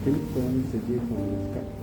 Confirm the difference.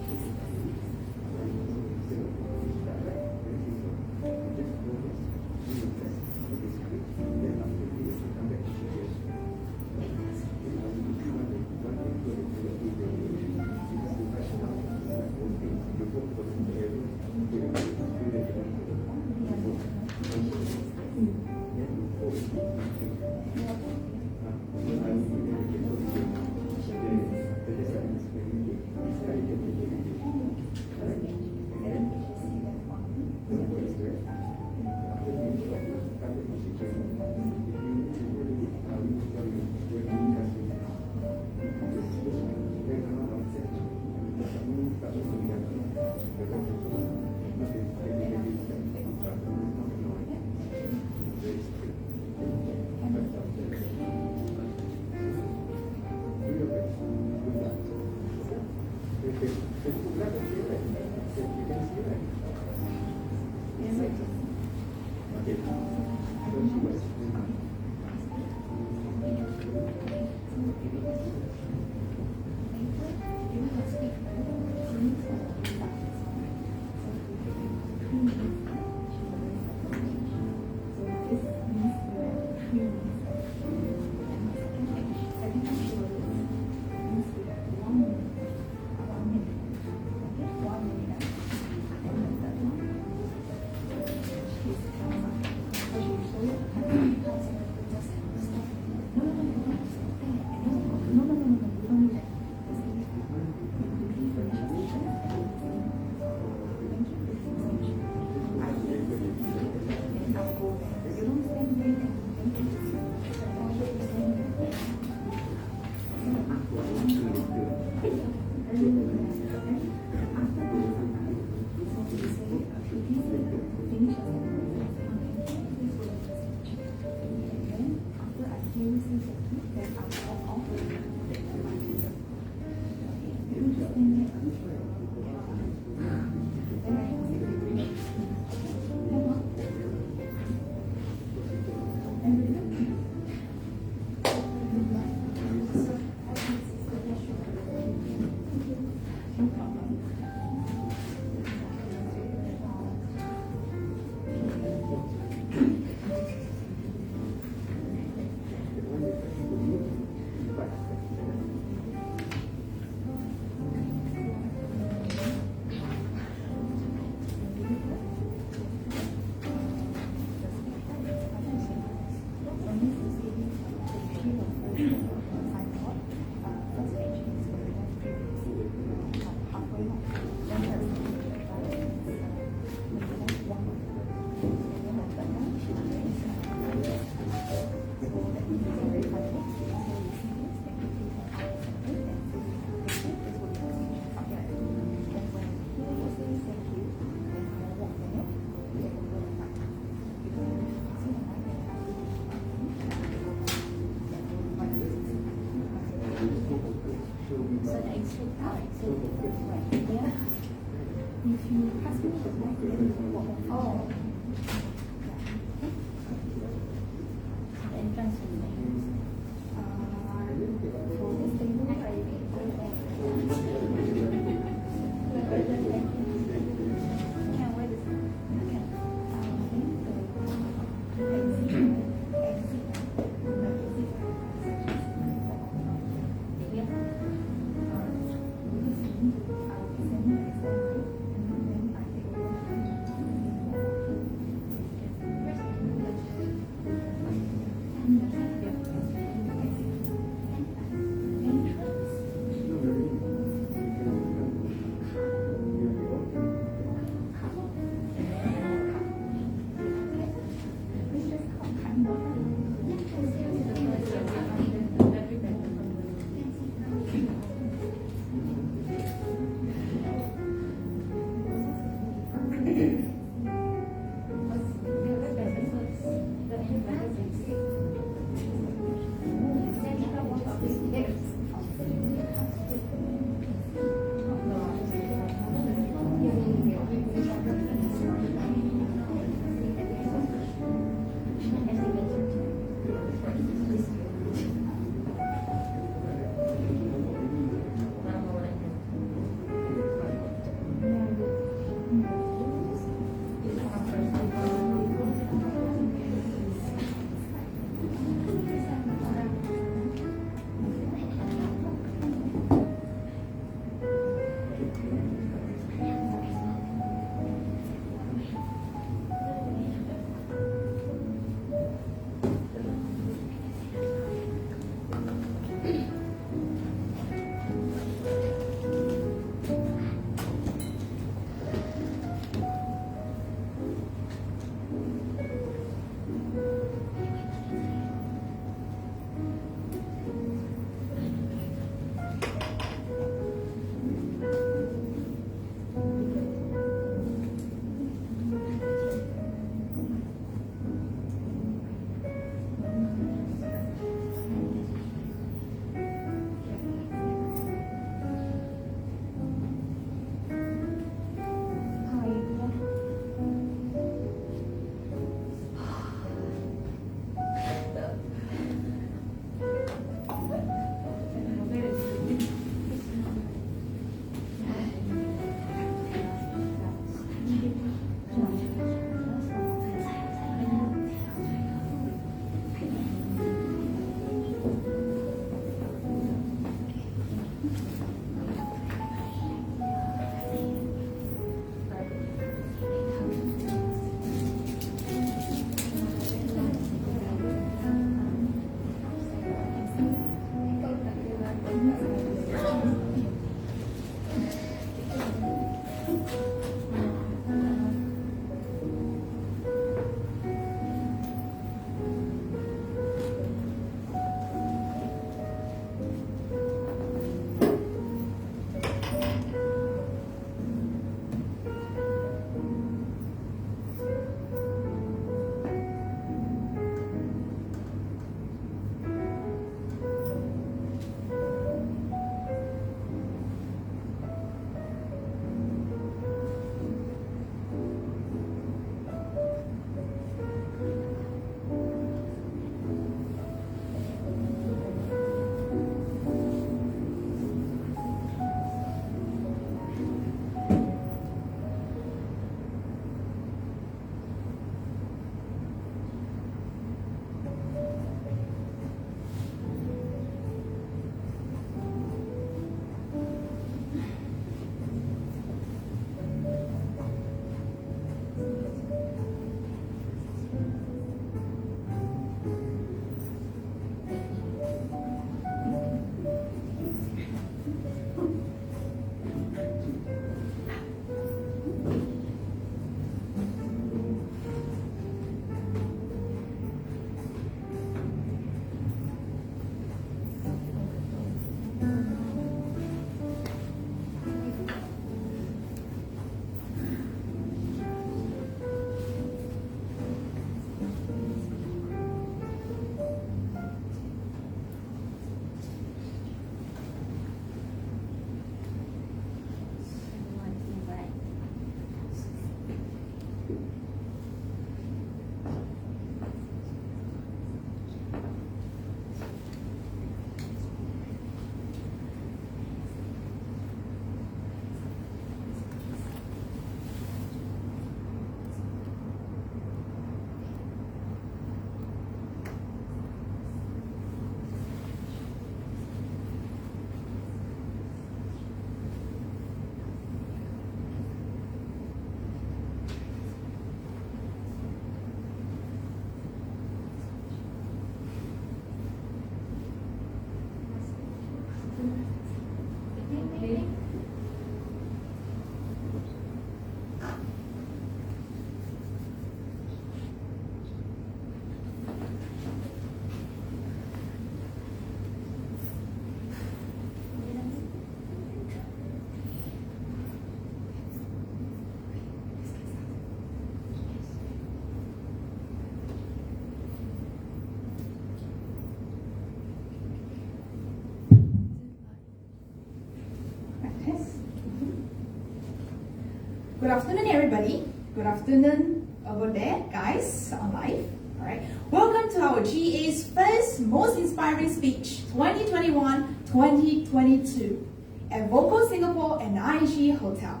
Good afternoon, everybody. Good afternoon over there, guys, on live. All right. Welcome to our GA's first most inspiring speech 2021-2022 at VOCO Singapore and IHG Hotel.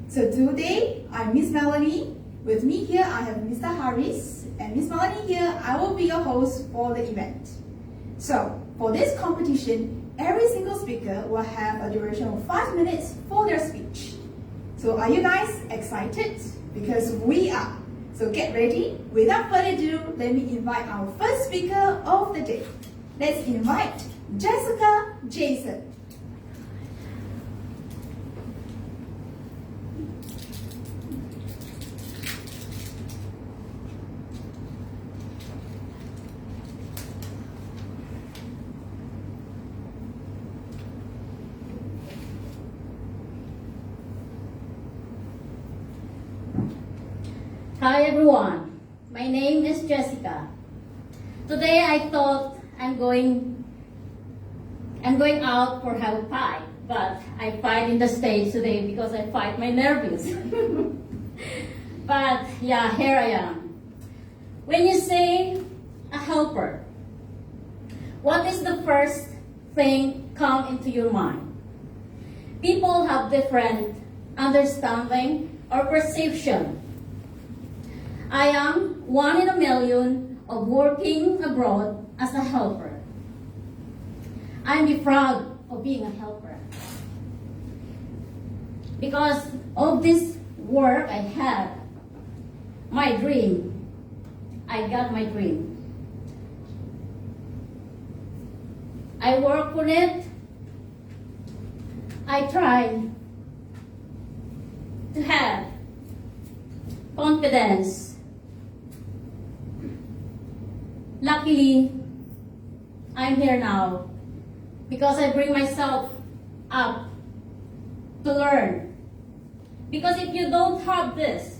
So today, I'm Miss Melanie. With me here, I have Mr. Haris, and Miss Melanie here. I will be your host for the event. So for this competition, every single speaker will have a duration of 5 minutes for their speech. So are you guys excited? Because we are. So get ready. Without further ado, let me invite our first speaker of the day. Let's invite Jessica Jason. Hi everyone, my name is Jessica. Today I thought I'm going out for have a pie, but I fight in the stage today because I fight my nerves. But yeah, here I am. When you say a helper, what is the first thing come into your mind? People have different understanding or perception. I am one in a million of working abroad as a helper. I'm proud of being a helper. Because of this work I had, my dream, I got my dream. I work on it. I try to have confidence. Luckily, I'm here now because I bring myself up to learn. Because if you don't have this,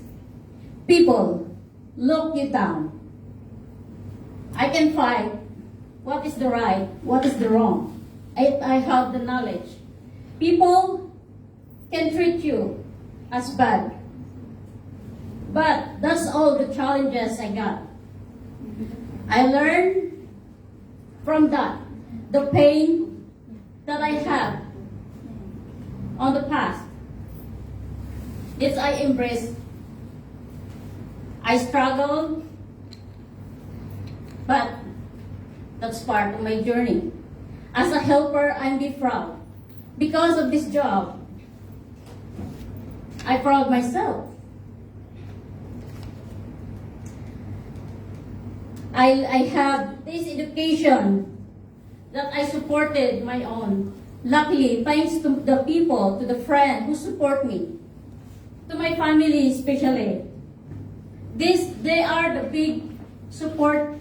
people look you down. I can find what is the right, what is the wrong. I have the knowledge. People can treat you as bad. But that's all the challenges I got. I learned from that, the pain that I have on the past. It's I embrace. I struggled, but that's part of my journey. As a helper, I'm be proud. Because of this job, I proud myself. I have this education that I supported my own. Luckily, thanks to the people, to the friends who support me, to my family especially. They are the big supporting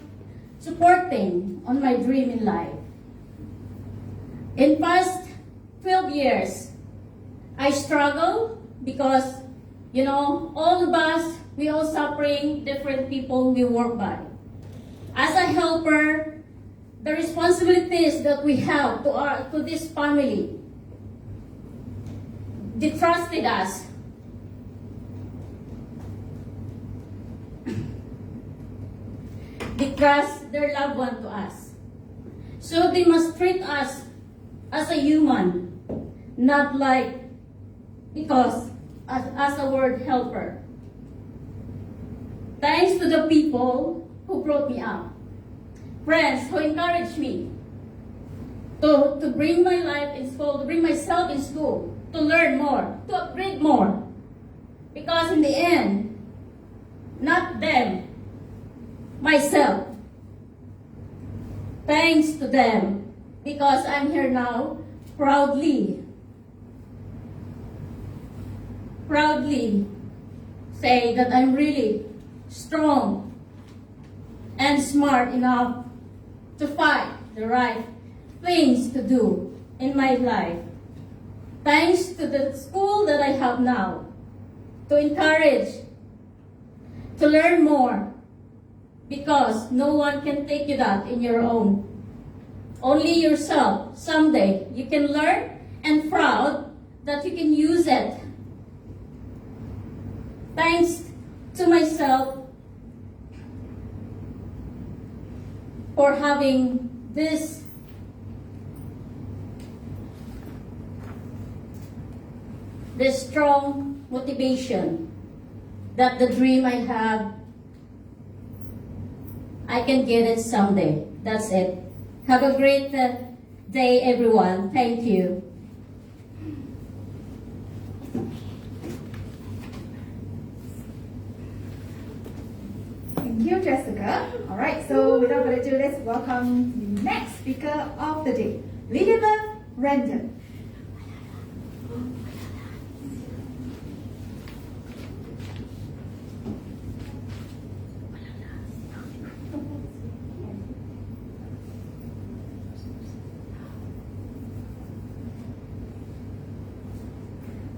on my dream in life. In past 12 years, I struggle because, all of us, we all suffering, different people we work by. As a helper, the responsibilities that we have to this family, they trusted us. They trust their loved one to us. So they must treat us as a human, not like because as a word helper. Thanks to the people who brought me up, friends who encouraged me to bring my life in school, to bring myself in school, to learn more, to upgrade more. Because in the end, not them, myself. Thanks to them, because I'm here now, proudly say that I'm really strong and smart enough to fight the right things to do in my life. Thanks to the school that I have now, to encourage, to learn more, because no one can take you that in your own. Only yourself. Someday you can learn and proud that you can use it thanks to myself for having this strong motivation that the dream I have, I can get it someday. That's it. Have a great day, everyone. Thank you. Thank you, Jessica. All right, so without further ado, let's welcome the next speaker of the day, Lydia Random.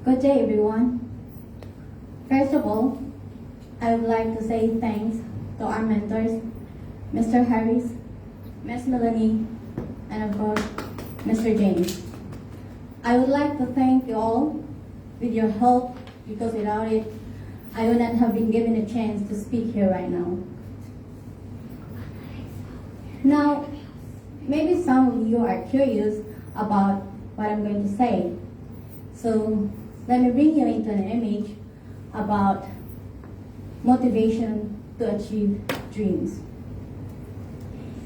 Good day, everyone. First of all, I would like to say thanks to our mentors, Mr. Harris, Ms. Melanie, and of course, Mr. James. I would like to thank you all with your help, because without it, I would not have been given a chance to speak here right now. Now, maybe some of you are curious about what I'm going to say. So, let me bring you into an image about motivation to achieve dreams.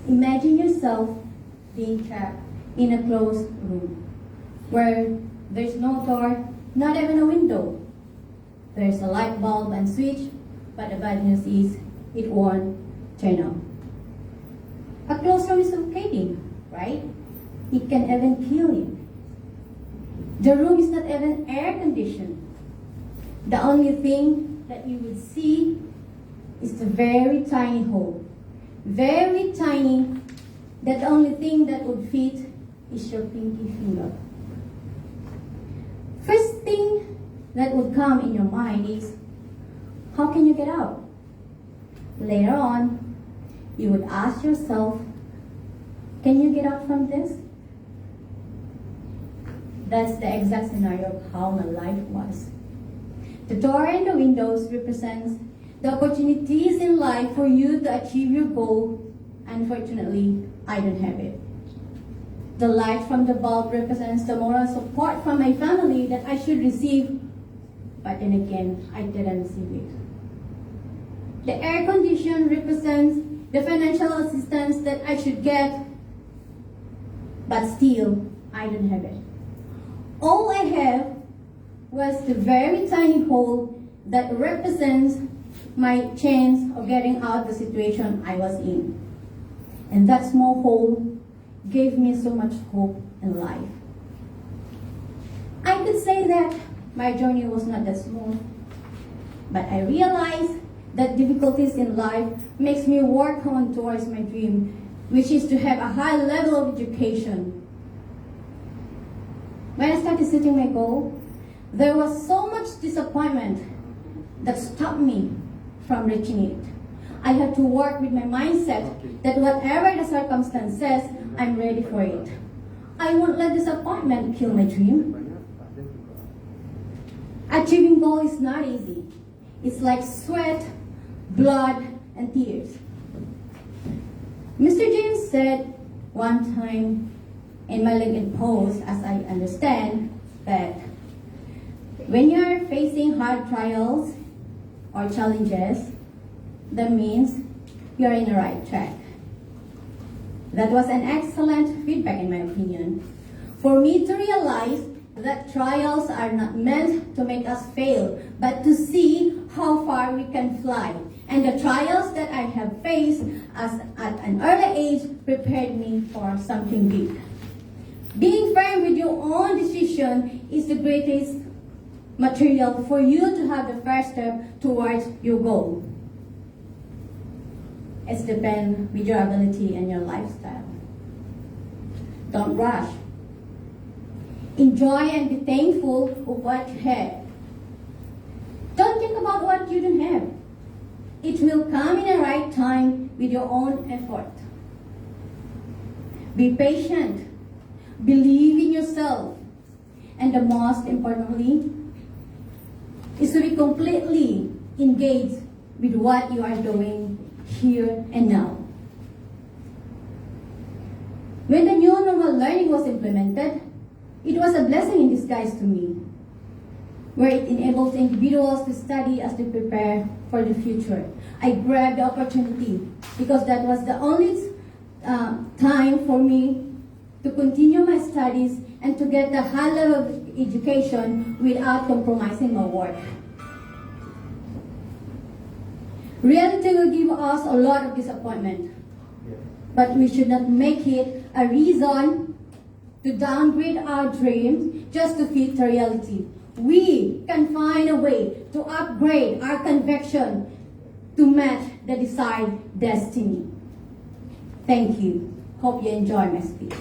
Imagine yourself being trapped in a closed room where there's no door, not even a window. There's a light bulb and switch, but the bad news is it won't turn on. A closed room is suffocating, right? It can even kill you. The room is not even air conditioned. The only thing that you would see is the very tiny hole. Very tiny, that the only thing that would fit is your pinky finger. First thing that would come in your mind is, how can you get out? Later on, you would ask yourself, can you get out from this? That's the exact scenario of how my life was. The door and the windows represents the opportunities in life for you to achieve your goal. Unfortunately, I don't have it. The light from the bulb represents the moral support from my family that I should receive, but then again, I didn't receive it. The air condition represents the financial assistance that I should get, but still, I don't have it. All I have was the very tiny hole that represents my chance of getting out of the situation I was in. And that small hole gave me so much hope in life. I could say that my journey was not that smooth, but I realized that difficulties in life makes me work on towards my dream, which is to have a high level of education. When I started setting my goal, there was so much disappointment that stopped me from reaching it. I had to work with my mindset that whatever the circumstance says, I'm ready for it. I won't let disappointment kill my dream. Achieving goal is not easy. It's like sweat, blood, and tears. Mr. James said one time in my LinkedIn post, as I understand, that when you're facing hard trials or challenges, that means you're in the right track. That was an excellent feedback in my opinion. For me to realize that trials are not meant to make us fail, but to see how far we can fly. And the trials that I have faced at an early age prepared me for something big. Being firm with your own decision is the greatest material for you to have the first step towards your goal. It's depends with your ability and your lifestyle. Don't rush. Enjoy and be thankful of what you have. Don't think about what you don't have. It will come in the right time with your own effort. Be patient. Believe in yourself. And the most importantly is to be completely engage with what you are doing here and now. When the new normal learning was implemented, it was a blessing in disguise to me, where it enables individuals to study as they prepare for the future. I grabbed the opportunity because that was the only time for me to continue my studies and to get the high level of education without compromising my work. Reality will give us a lot of disappointment, but we should not make it a reason to downgrade our dreams just to fit the reality. We can find a way to upgrade our conviction to match the desired destiny. Thank you. Hope you enjoy my speech.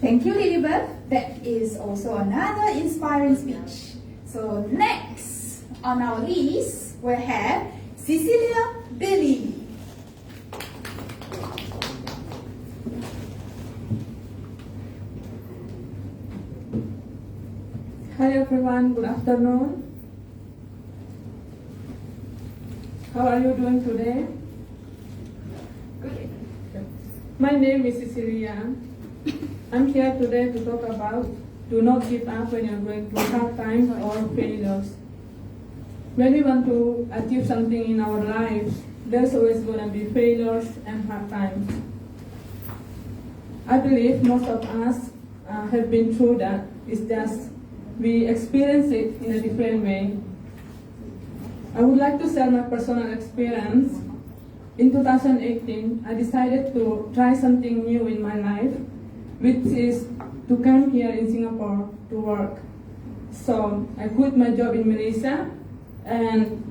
Thank you, Lilibeth. That is also another inspiring speech. So next on our list, we have Cecilia Billy. Hi everyone, good afternoon. How are you doing today? Good. My name is Cecilia. I'm here today to talk about do not give up when you're going through hard times or failures. When we want to achieve something in our lives, there's always going to be failures and hard times. I believe most of us have been through that. It's just we experience it in a different way. I would like to share my personal experience. In 2018, I decided to try something new in my life, which is to come here in Singapore to work. So I quit my job in Malaysia and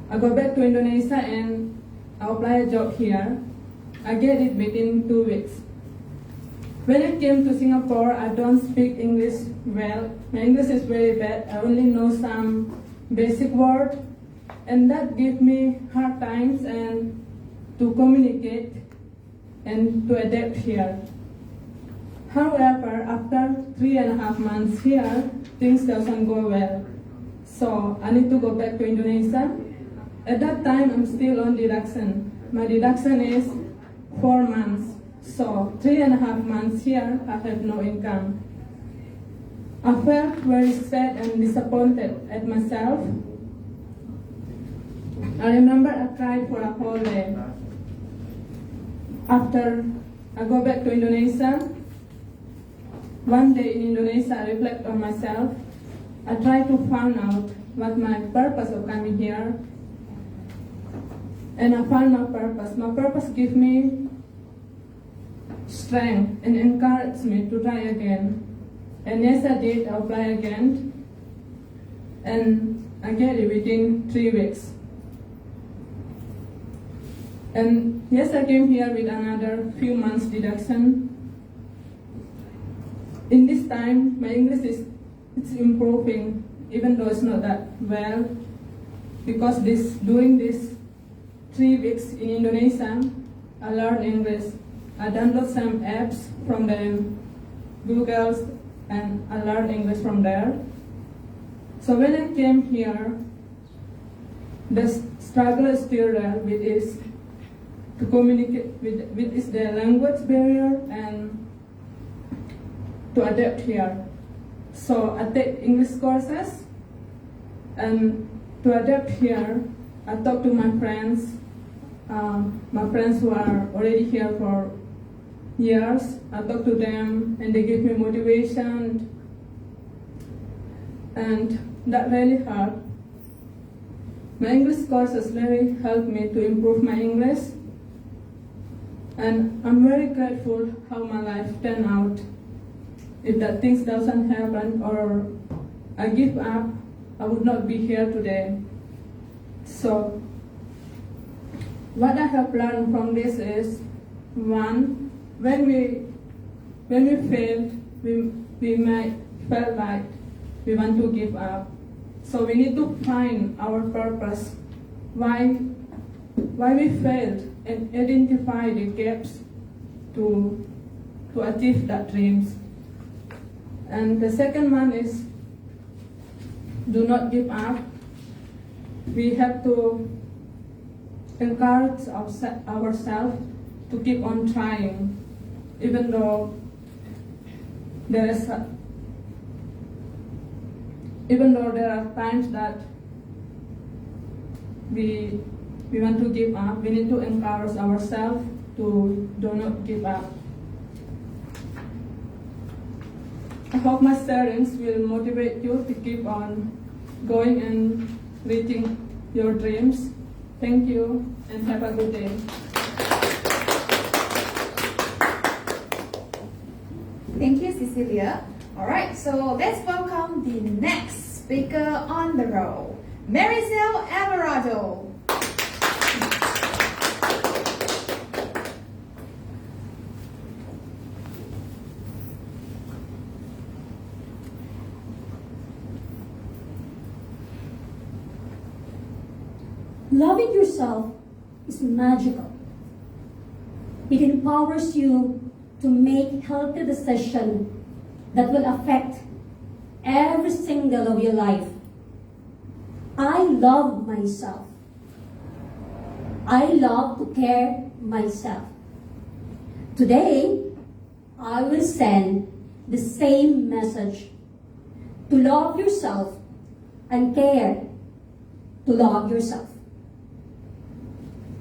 I go back to Indonesia and I apply a job here. I get it within 2 weeks. When I came to Singapore, I don't speak English well. My English is very bad. I only know some basic words, and that gave me hard times and to communicate and to adapt here. However, after 3.5 months here, things doesn't go well. So I need to go back to Indonesia. At that time, I'm still on deduction. My deduction is 4 months. So 3.5 months here, I have no income. I felt very sad and disappointed at myself. I remember I cried for a whole day. After I go back to Indonesia, one day in Indonesia, I reflect on myself. I try to find out what my purpose of coming here. And I found my purpose. My purpose gives me strength and encouraged me to try again. And yes, I did. I applied again. And I get it within 3 weeks. And yes, I came here with another few months deduction. In this time, my English it's improving, even though it's not that well, because during this 3 weeks in Indonesia, I learned English. I download some apps from the Google and I learned English from there. So when I came here, the struggle is still there with is to communicate with is the language barrier and to adapt here. So I take English courses, and to adapt here, I talk to my friends who are already here for years. I talk to them and they give me motivation, and that really helped. My English courses really helped me to improve my English, and I'm very grateful how my life turned out. If that things doesn't happen or I give up, I would not be here today. So what I have learned from this is, one, when we fail, we might feel like we want to give up. So we need to find our purpose, why we failed, and identify the gaps to achieve that dreams. And the second one is do not give up. We have to encourage ourselves to keep on trying, even though there are times that we want to give up. We need to encourage ourselves to do not give up. I hope my sermons will motivate you to keep on going and reaching your dreams. Thank you and have a good day. Thank you, Cecilia. All right, so let's welcome the next speaker on the row, Maricel Alvarado. Loving yourself is magical. It empowers you to make healthy decisions that will affect every single of your life. I love myself. I love to care myself. Today, I will send the same message to love yourself and care to love yourself.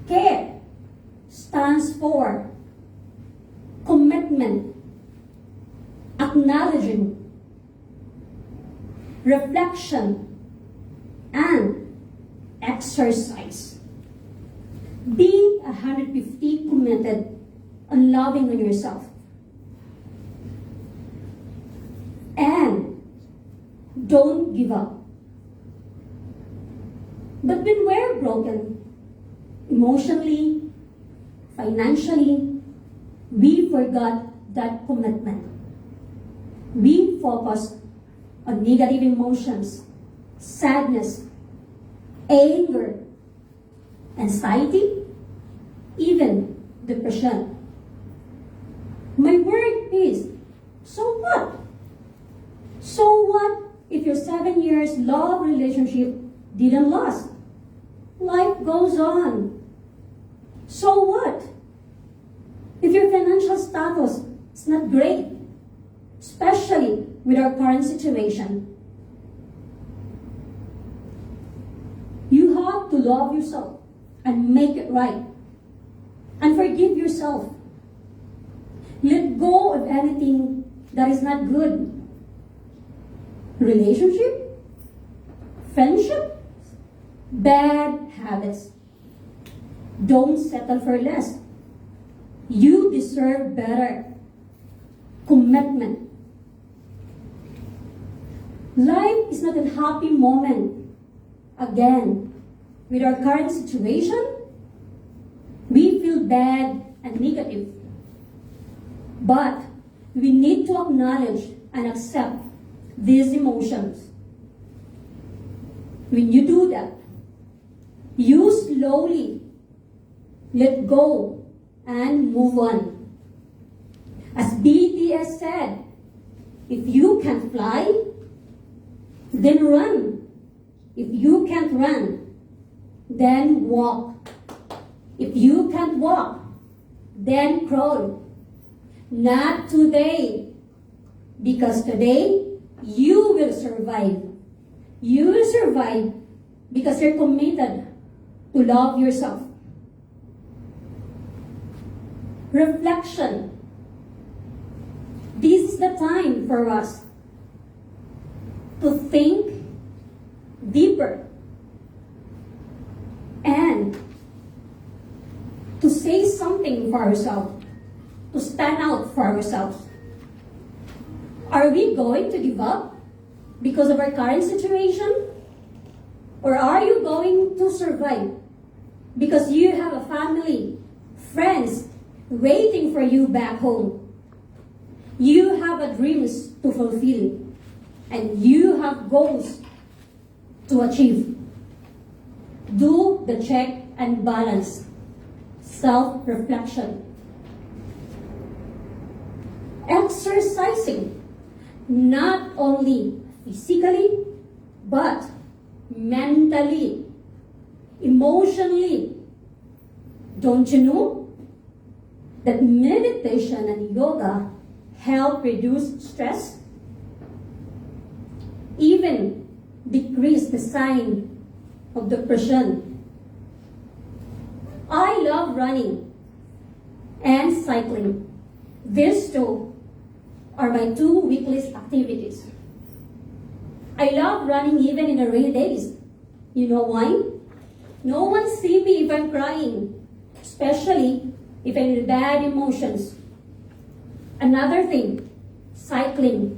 Care stands for commitment, acknowledging, reflection, and exercise. Be 150 committed on loving on yourself. And don't give up. But when we're broken, emotionally, financially, we forgot that commitment. We focus on negative emotions, sadness, anger, anxiety, even depression. My word is, so what? So what if your 7 years love relationship didn't last? Life goes on. So what if your financial status is not great, especially with our current situation? You have to love yourself and make it right. And forgive yourself. Let go of anything that is not good. Relationship, friendship, bad habits. Don't settle for less. You deserve better. Commitment. Life is not a happy moment. Again, with our current situation, we feel bad and negative. But we need to acknowledge and accept these emotions. When you do that, you slowly let go and move on. As BTS said, if you can't fly, then run. If you can't run, then walk. If you can't walk, then crawl. Not today, because today you will survive. You will survive because you're committed to love yourself. Reflection. This is the time for us to think deeper and to say something for ourselves, to stand out for ourselves. Are we going to give up because of our current situation? Or are you going to survive because you have a family, friends waiting for you back home? You have a dreams to fulfill and you have goals to achieve. Do the check and balance, self-reflection. Exercising. not only physically, but mentally, emotionally. Don't you know that meditation and yoga help reduce stress, even decrease the sign of depression? I love running and cycling. These two are my two weekly activities. I love running even in the rainy days. You know why? No one sees me if I'm crying, especially if I'm in bad emotions. Another thing, cycling.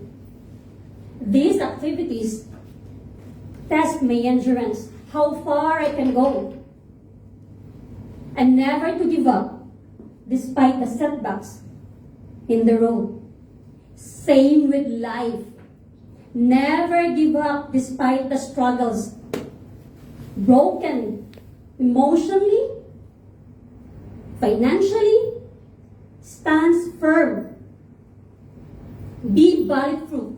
These activities test my endurance, how far I can go, and never to give up despite the setbacks in the road. Same with life. Never give up despite the struggles. Broken emotionally, financially, stands firm. Be bulletproof.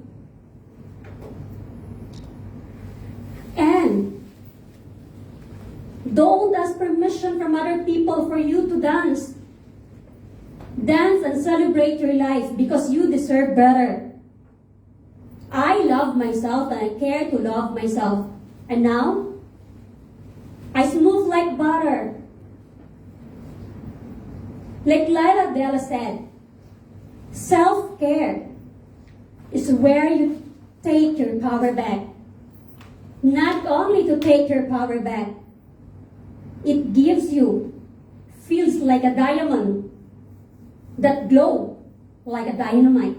And don't ask permission from other people for you to dance. Dance and celebrate your life because you deserve better. I love myself and I care to love myself. And now, I smooth like butter. Like Lila Della said, self-care is where you take your power back. Not only to take your power back, it gives you, feels like a diamond that glow like a dynamite.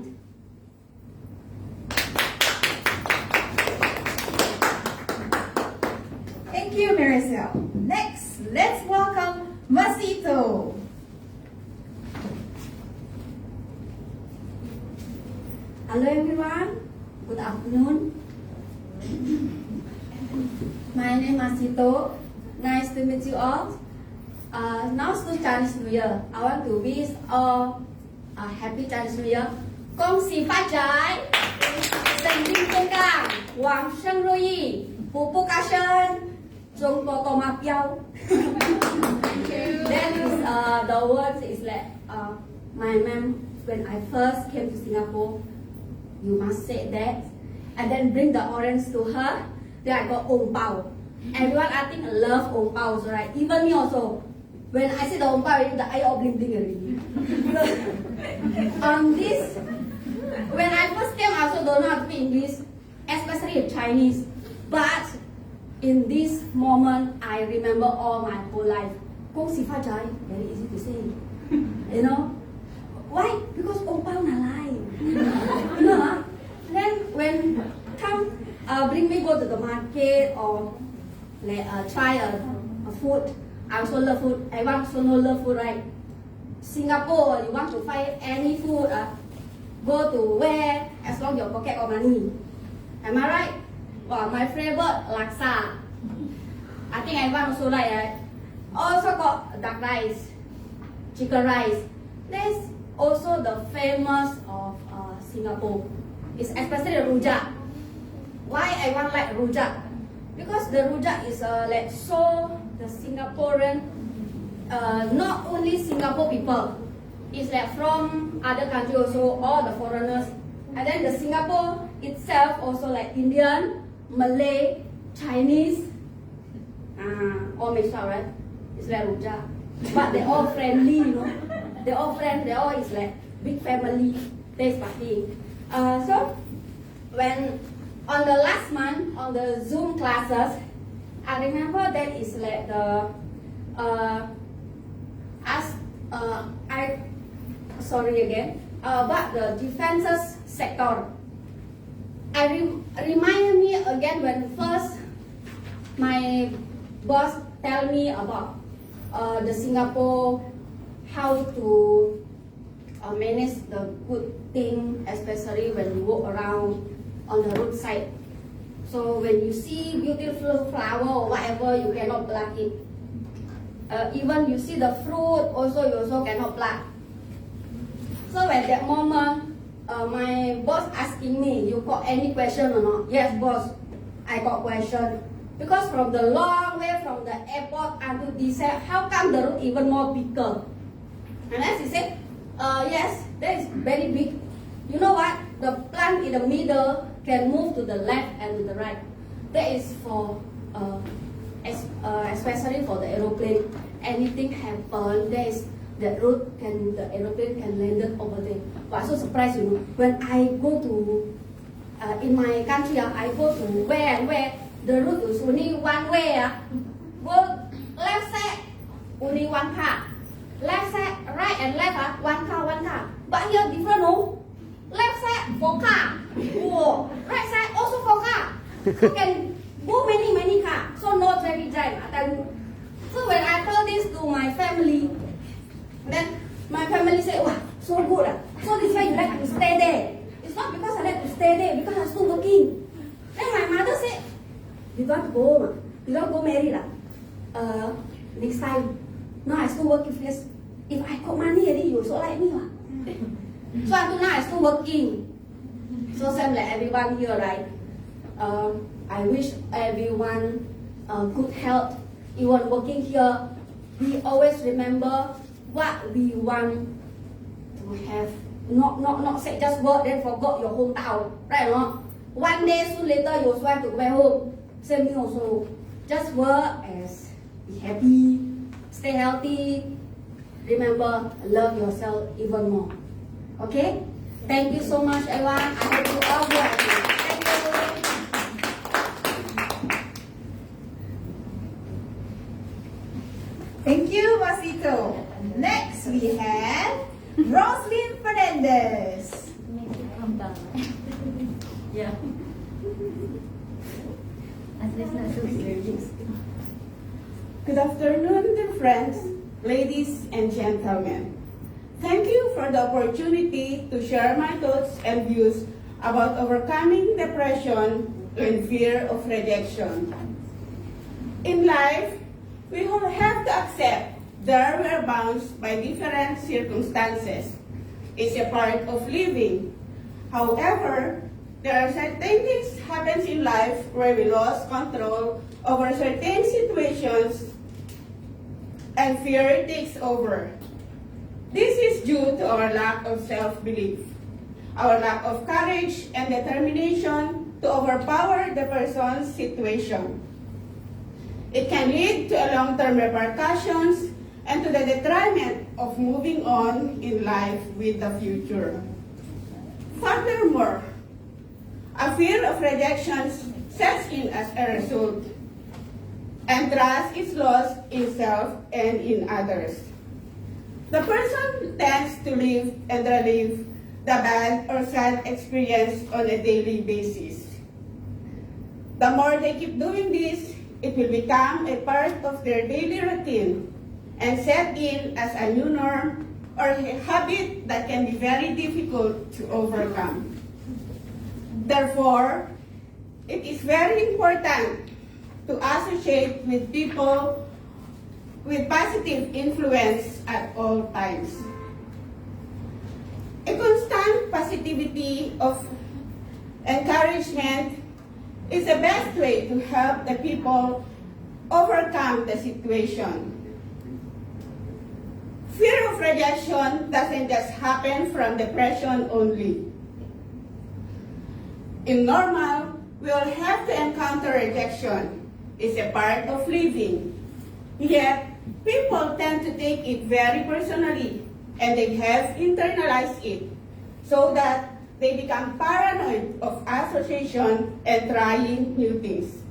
Thank you, Maricel. Next, let's welcome Masito. Hello everyone, good afternoon. My name is Masito. Nice to meet you all. Now it's Chinese New Year. I want to wish all a happy Chinese New Year. 恭喜发财，身体健康，旺盛如意，步步高升，中国多马标。Then the words is like my mom when I first came to Singapore. You must say that, and then bring the orange to her. Then I got ong pao. Everyone I think love ong pao, right? Even me also. When I see the ong pao, the eye all bling bling already. This, when I first came, I also don't know how to speak English, especially Chinese. But in this moment, I remember all my whole life. 恭喜发财, very easy to say. You know? Why? Because ong pao na lai. You know? Then when come bring me go to the market or like try a food. I also love food. Everyone also know love food, right? Singapore, you want to find any food, go to where as long your pocket got money. Am I right? Well, my favorite laksa. I think everyone also like, right? Also got duck rice, chicken rice. There's also the famous of Singapore. It's especially rujak. Why everyone like rujak? Because the rujak is like so the Singaporean, not only Singapore people, it's like from other countries also, all the foreigners. And then the Singapore itself also like Indian, Malay, Chinese, all mixed up, right? It's like rujak. But they're all friendly, you know. They're all friends, they all is like big family, taste party. So when on the last month on the Zoom classes, I remember that is like the but the defenses sector. Remind me again when first my boss tell me about the Singapore, how to manage the good thing, especially when you walk around on the roadside. So when you see beautiful flower or whatever, you cannot pluck it. Even you see the fruit, also you also cannot pluck. So at that moment, my boss asking me, you got any question or not? Yes, boss, I got question. Because from the long way from the airport until this, how come the road even more bigger? And then she said, yes, that is very big. You know what? The plant in the middle can move to the left and to the right. That is for, especially for the aeroplane. Anything happen, there is the road can, the aeroplane can land it over there. But I'm so surprised, you know, when I go to, in my country, I go to where and where, the route is only one way. Go left side, only one car. Left side, right and left, one car, one car. But here different, no? Left side, 4 car. Whoa. Right side, also 4 car. So can go many cars. So no traffic jam. So when I told this to my family, then my family said, wow, so good. So this why you like to stay there. It's not because I like to stay there, because I'm still working. Then my mother said, you don't go, you don't go married. Next time, no, I still working first. If I got money already, you also like me. So until now, I still working. So same like everyone here, right? I wish everyone good health. Even working here, we always remember what we want to have. Not say just work then forgot your hometown, right? No? One day soon later you also want to go back home. Same thing also. Just work as be happy, stay healthy. Remember, love yourself even more. Okay? Thank you so much, everyone. I hope you all be happy. Thank you. Thank you, Masito. Next, we have Roslyn Fernandez. Make it calm down. Yeah. At least not so serious. Good afternoon, dear friends, ladies and gentlemen. Thank you for the opportunity to share my thoughts and views about overcoming depression and fear of rejection. In life, we all have to accept that we are bound by different circumstances. It's a part of living. However, there are certain things happens in life where we lost control over certain situations and fear takes over. This is due to our lack of self-belief, our lack of courage and determination to overpower the person's situation. It can lead to long-term repercussions and to the detriment of moving on in life with the future. Furthermore, a fear of rejection sets in as a result, and trust is lost in self and in others. The person tends to live and relive the bad or sad experience on a daily basis. The more they keep doing this, it will become a part of their daily routine and set in as a new norm or a habit that can be very difficult to overcome. Therefore, it is very important to associate with people with positive influence at all times. A constant positivity of encouragement is the best way to help the people overcome the situation. Fear of rejection doesn't just happen from depression only. In normal, we will have to encounter rejection. It's a part of living. Yet, people tend to take it very personally, and they have internalized it, so that they become paranoid of association and trying new things.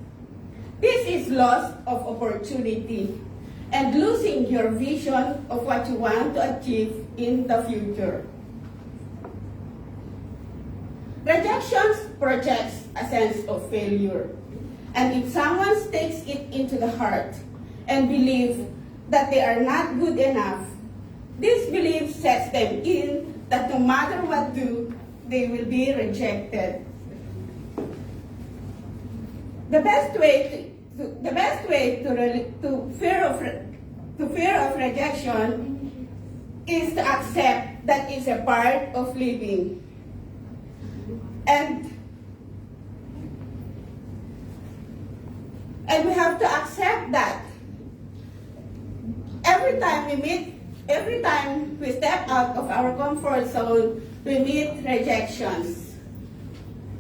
This is loss of opportunity and losing your vision of what you want to achieve in the future. Rejection projects a sense of failure. And if someone takes it into the heart and believes that they are not good enough, this belief sets them in that no matter what do, they will be rejected. The best way to fear of rejection is to accept that it's a part of living. And we have to accept that every time we step out of our comfort zone, we meet rejections.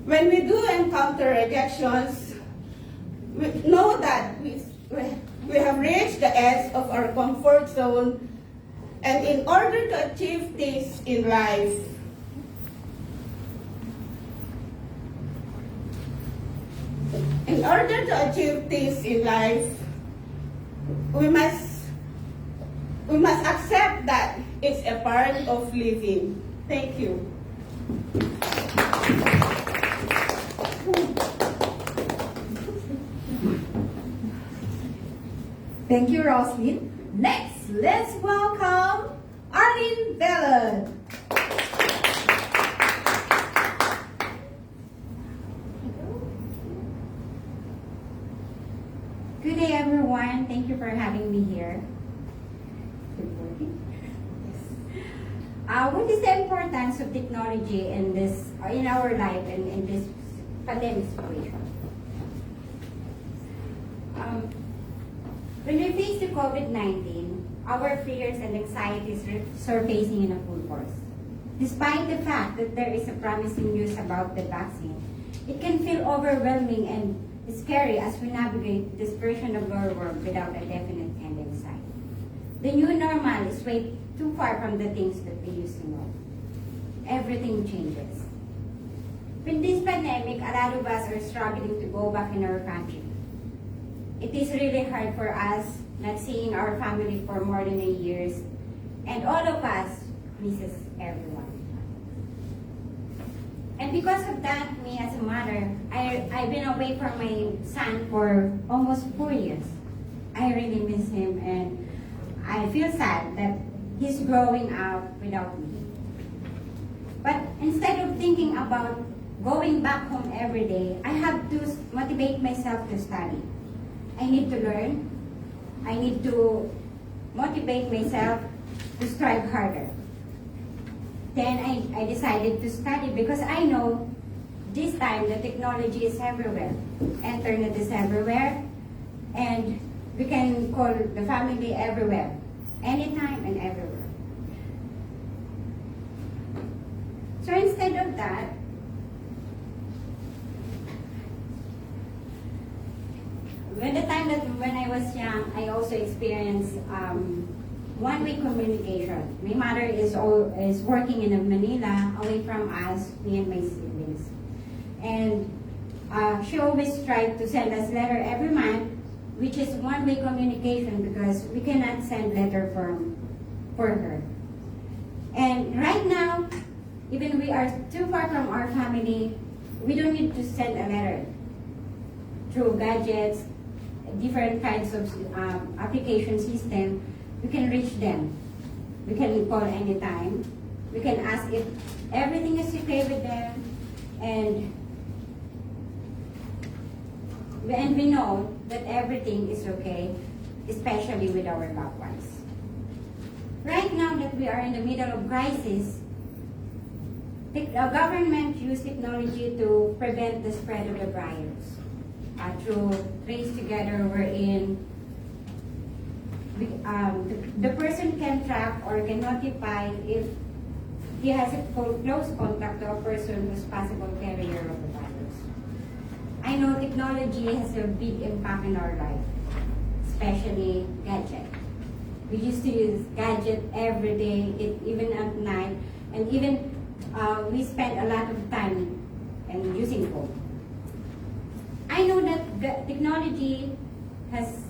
When we do encounter rejections, we know that we have reached the edge of our comfort zone, and in order to achieve things in life, we must accept that it's a part of living. Thank you. Thank you, Roslyn. Next, let's welcome Arlene Bellon. Good day, everyone. Thank you for having me here. What is the importance of technology in our life and in this pandemic situation? When we face the COVID-19, our fears and anxieties are surfacing in a full force. Despite the fact that there is a promising news about the vaccine, it can feel overwhelming and scary as we navigate this version of our world without a definite end in sight. The new normal is way too far from the things that we used to know. Everything changes. With this pandemic, a lot of us are struggling to go back in our country. It is really hard for us not seeing our family for more than a year, and all of us misses everyone. And because of that, me as a mother, I've been away from my son for almost 4 years. I really miss him, and I feel sad that he's growing up without me. But instead of thinking about going back home every day, I have to motivate myself to study. I need to learn. I need to motivate myself to strive harder. Then I decided to study because I know this time the technology is everywhere. Internet is everywhere, and we can call the family everywhere, anytime and everywhere. So instead of that, when I was young, I also experienced one-way communication. My mother is working in Manila, away from us, me and my siblings. And she always tried to send us letter every month, which is one-way communication because we cannot send letter for her. And right now, even we are too far from our family, we don't need to send a letter. Through gadgets, different kinds of application system, we can reach them. We can call anytime. We can ask if everything is okay with them, and we know that everything is okay, especially with our loved ones. Right now that we are in the middle of crisis, the government use technology to prevent the spread of the virus. Through Trace Together, wherein the person can track or can notify if he has a close contact to a person who's possible carrier of the virus. I know technology has a big impact in our life, especially gadget. We used to use gadget every day, even at night, and even we spend a lot of time using phone. I know that technology has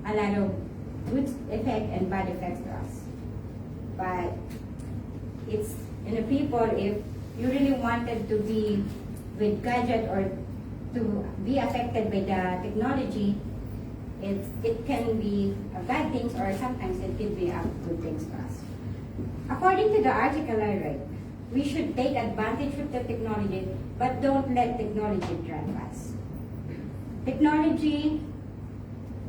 a lot of good effect and bad effects to us. But it's in the people, if you really wanted to be with gadget or to be affected by the technology, it can be bad things or sometimes it can be good things to us. According to the article I read, we should take advantage of the technology, but don't let technology drive us. Technology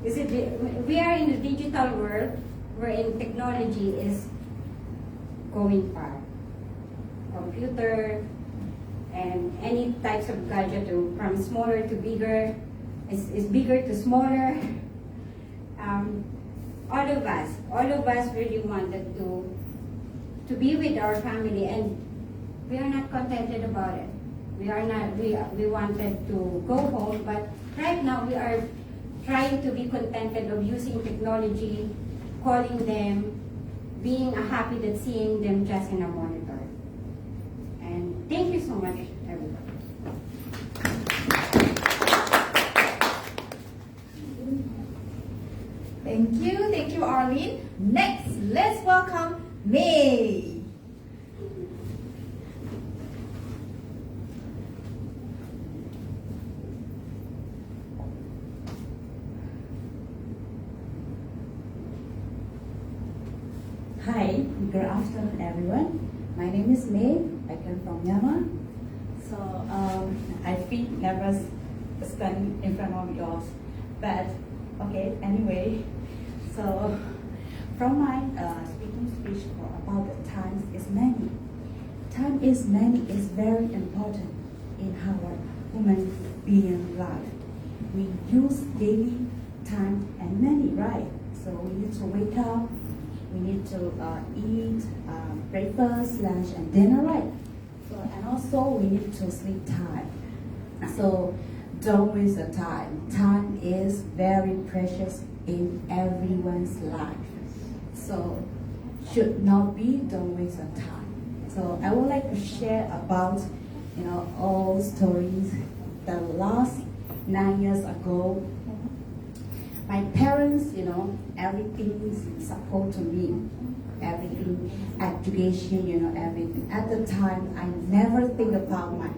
we are in the digital world wherein technology is going far. Computer, and any types of gadget from smaller to bigger, is bigger to smaller. All of us really wanted to be with our family, and we are not contented about it. We wanted to go home, but right now we are trying to be contented of using technology, calling them, being happy that seeing them just in a monitor. And thank you so much, everybody. Thank you, Arlene. Next, let's welcome May. Hi, good afternoon everyone. My name is May. I come from Myanmar. So I feel nervous standing in front of yours. But okay, anyway. So from my speaking speech about the time is many. Time is many is very important in our human being life. We use daily time and many, right? So we need to wake up. We need to eat breakfast, lunch, and dinner, right? So, and also we need to sleep time. So don't waste the time. Time is very precious in everyone's life. So should not be, don't waste the time. So I would like to share about, all stories. The last 9 years ago, my parents, everything is support to me, everything, education, everything. At the time, I never think about my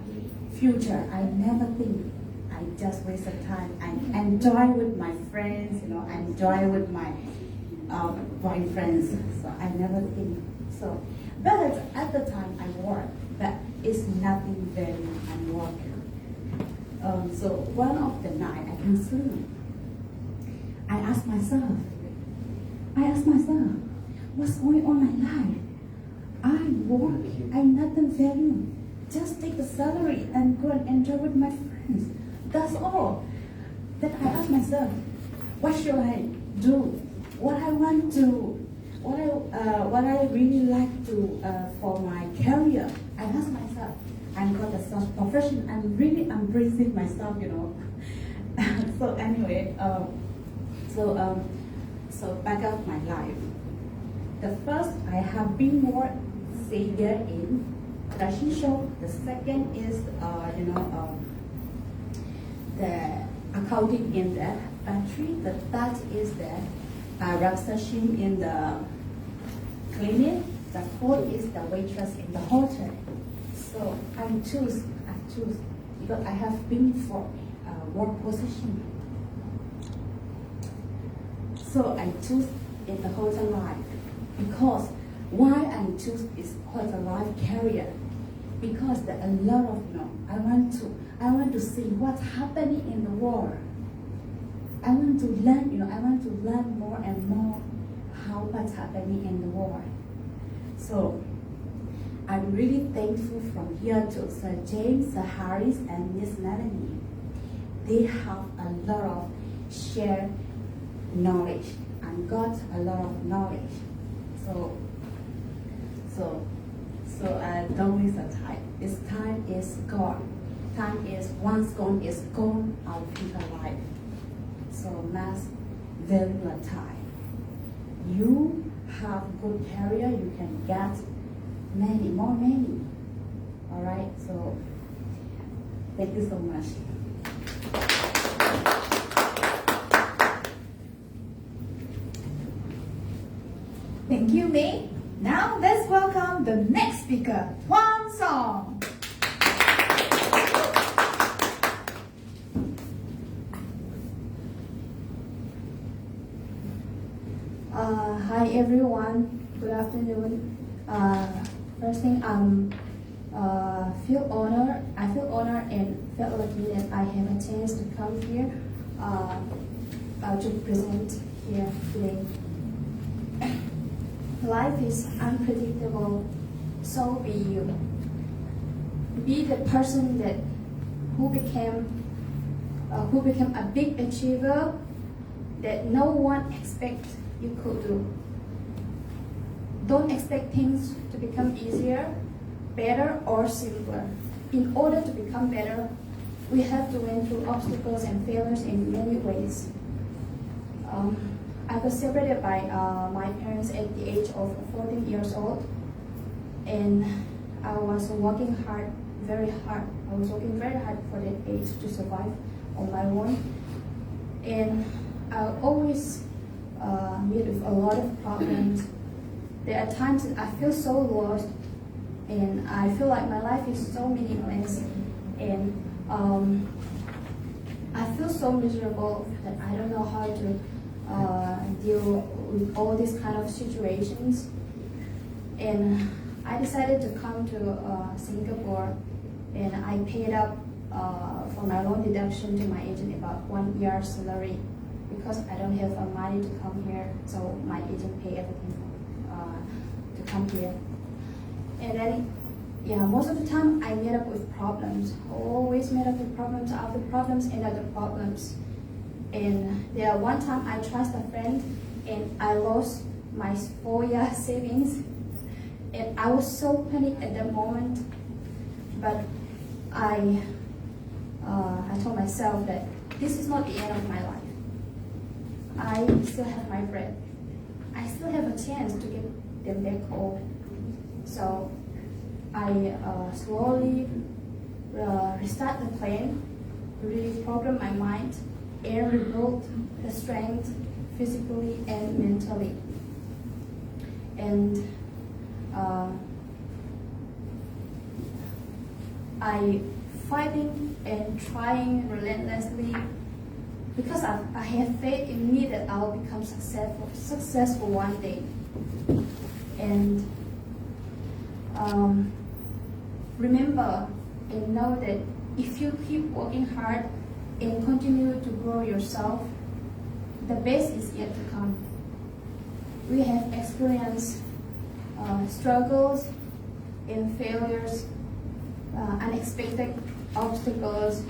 future. I never think. I just waste the time. I enjoy with my friends, I enjoy with my boyfriends. So I never think. So, but at the time I work, but it's nothing very I'm working. So one of the night I can sleep. I ask myself, what's going on in my life? I work, I nothing value. Just take the salary and go and enjoy with my friends. That's all. Then I ask myself, what should I do? What I want to, what I really like to for my career. I ask myself, I'm got a such profession. I'm really embracing myself, So anyway. So back up my life. The first, I have been more senior in production show. The second is, the accounting in the factory. The third is the reception in the clinic. The fourth is the waitress in the hotel. So I choose because I have been for work position. So I choose in the hotel life because why I choose is hotel life career, because there are a lot of I want to see what's happening in the world. I want to learn I want to learn more and more how what's happening in the world. So I'm really thankful from here to Sir James, Sir Harris, and Miss Melanie. They have a lot of shared knowledge and got a lot of knowledge. So don't waste the time. This time is gone. Time is once gone is gone. Our future life. So must value your time. You have good career. You can get many. All right. So thank you so much. Thank you, May. Now let's welcome the next speaker, Hwan Song. Hi everyone, good afternoon. First thing, I feel honored and felt lucky that I have a chance to come here to present here today. Life is unpredictable, so be you. be the person that who became a big achiever that no one expect you could do. Don't expect things to become easier, better, or simpler. In order to become better, we have to went through obstacles and failures in many ways. I was separated by my parents at the age of 14 years old, and I was working hard, very hard. I was working very hard for that age to survive on my own, and I always meet with a lot of problems. There are times that I feel so lost, and I feel like my life is so meaningless, and I feel so miserable that I don't know how to deal with all these kind of situations. And I decided to come to Singapore, and I paid up for my loan deduction to my agent about 1 year's salary because I don't have money to come here, so my agent paid everything to come here. And then, yeah, most of the time I met up with problems. Always met up with problems after problems and other problems. And there one time I trust a friend and I lost my 4-year savings. And I was so panicked at that moment. But I told myself that this is not the end of my life. I still have my breath. I still have a chance to get them back home. So I slowly restart the plan, reprogram my mind, and rebuild the strength physically and mentally. And I fighting and trying relentlessly because I have faith in me that I'll become successful one day. And remember and know that if you keep working hard and continue to grow yourself, the best is yet to come. We have experienced struggles and failures, unexpected obstacles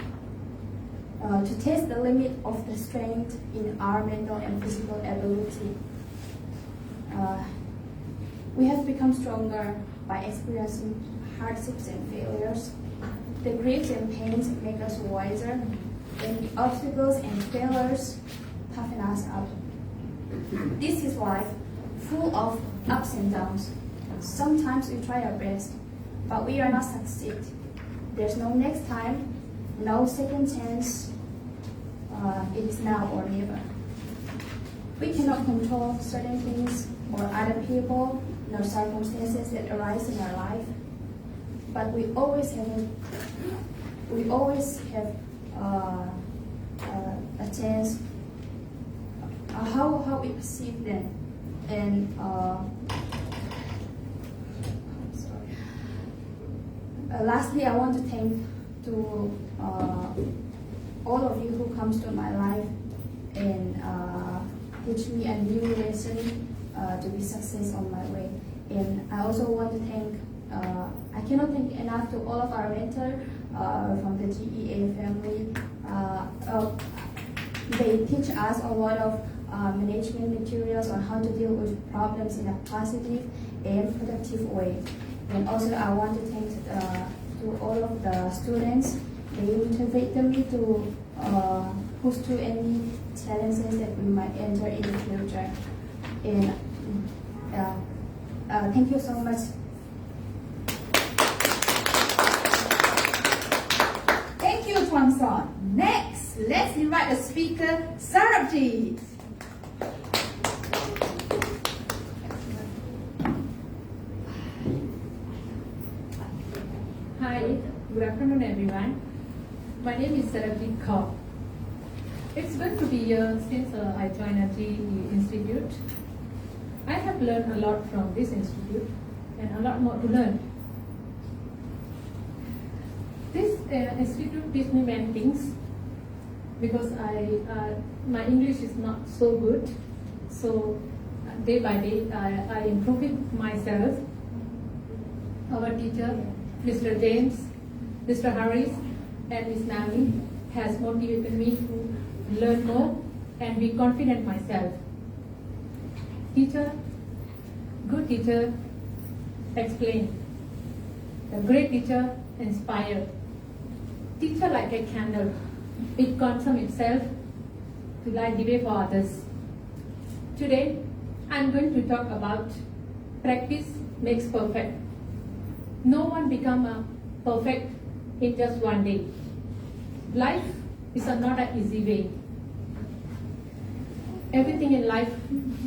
to test the limit of the strength in our mental and physical ability. We have become stronger by experiencing hardships and failures. The griefs and pains make us wiser, and the obstacles and failures toughen us up. This is life, full of ups and downs. Sometimes we try our best, but we are not succeed. There's no next time, no second chance. It is now or never. We cannot control certain things or other people, nor circumstances that arise in our life, but we always have a chance how we perceive them. And lastly, I want to thank to all of you who comes to my life and teach me a new lesson to be success on my way. And I also want to thank, I cannot thank enough to all of our mentors from the GEA family. They teach us a lot of management materials on how to deal with problems in a positive and productive way. And also I want to thank to all of the students. They motivate me to push through any challenges that we might enter in the future. And thank you so much. Thank you, Tuan Son. Next, let's invite the speaker, Sarabjit. Hi, good afternoon everyone. My name is Sarabjit Kaur. It's good to be here since I joined a GE Institute. I have learned a lot from this institute and a lot more to learn. This institute teaches me many things because my English is not so good. So day by day I improve it myself. Our teacher, Mr. James, Mr. Harris and Ms. Nami has motivated me to learn more and be confident myself. Teacher, good teacher, explain. A great teacher, inspire. Teacher like a candle. It consumes itself to light the way for others. Today, I'm going to talk about practice makes perfect. No one becomes perfect in just one day. Life is not an easy way. Everything in life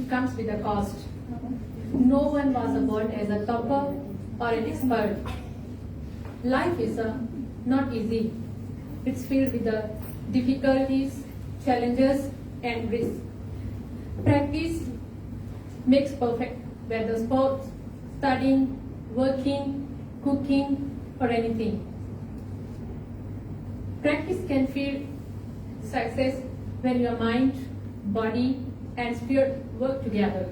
comes with a cost. No one was born as a topper or an expert. Life is not easy. It's filled with the difficulties, challenges, and risks. Practice makes perfect, whether sports, studying, working, cooking, or anything. Practice can feel success when your mind, body, and spirit work together.